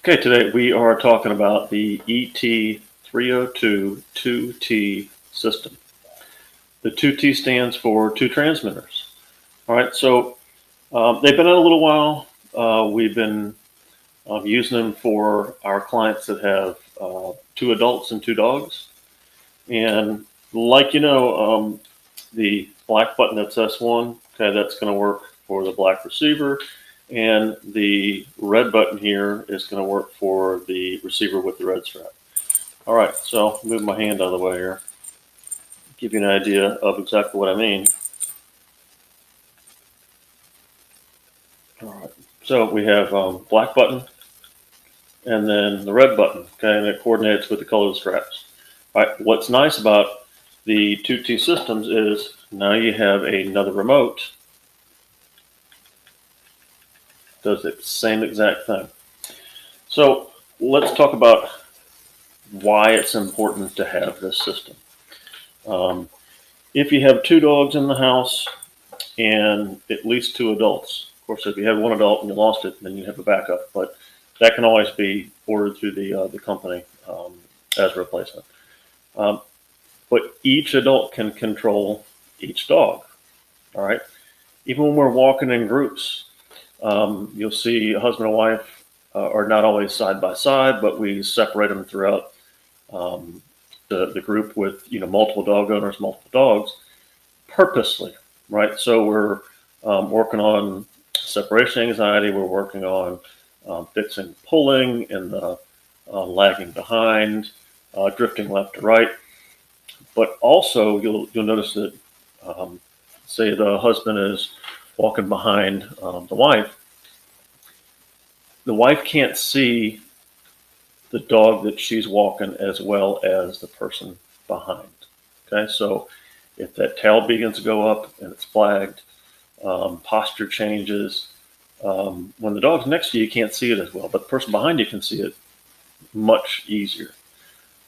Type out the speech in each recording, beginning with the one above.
Okay, today we are talking about the ET-302 2T system. The 2T stands for two transmitters. All right, so they've been out a little while. We've been using them for our clients that have two adults and two dogs. And like the black button that's S1, okay, that's going to work for the black receiver. And the red button here is going to work for the receiver with the red strap. All right, so move my hand out of the way here. Give you an idea of exactly what I mean. All right, so we have black button and then the red button, okay, and it coordinates with the color of the straps. All right, what's nice about the 2T systems is now you have another remote. Does the same exact thing. So let's talk about why it's important to have this system. If you have two dogs in the house and at least two adults, of course, if you have one adult and you lost it, then you have a backup. But that can always be ordered through the company as a replacement. But each adult can control each dog. All right. Even when we're walking in groups, you'll see a husband and wife are not always side by side, but we separate them throughout the group with multiple dog owners, multiple dogs, purposely, right? So we're working on separation anxiety. We're working on fixing pulling and lagging behind, drifting left to right. But also, you'll notice that, say the husband is walking behind the wife can't see the dog that she's walking as well as the person behind. Okay, so if that tail begins to go up and it's flagged, posture changes. When the dog's next to you, you can't see it as well, but the person behind you can see it much easier.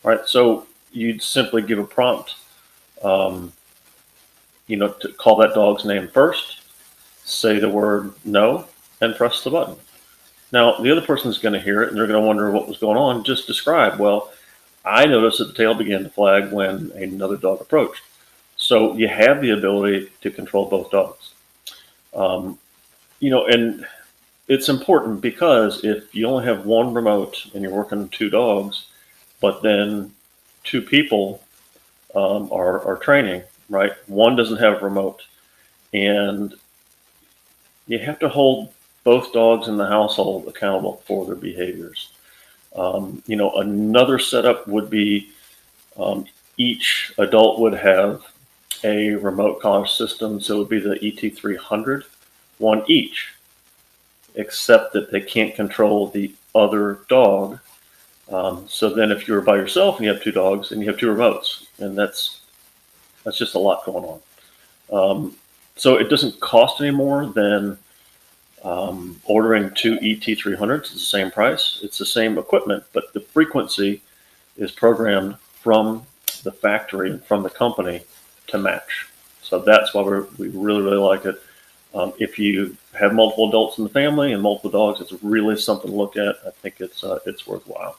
All right, so you'd simply give a prompt, to call that dog's name first, say the word no, and press the button. Now, the other person's going to hear it, and they're going to wonder what was going on. Just describe, well, I noticed that the tail began to flag when another dog approached. So you have the ability to control both dogs. And it's important because if you only have one remote and you're working two dogs, but then two people are training, right? One doesn't have a remote, and you have to hold both dogs in the household accountable for their behaviors. Another setup would be each adult would have a remote collar system, so it would be the ET-300, one each, except that they can't control the other dog. So then if you're by yourself and you have two dogs and you have two remotes, and that's just a lot going on. So it doesn't cost any more than ordering two ET-300s. It's the same price. It's the same equipment, but the frequency is programmed from the factory and from the company to match. So that's why we really, really like it. If you have multiple adults in the family and multiple dogs, it's really something to look at. I think it's worthwhile.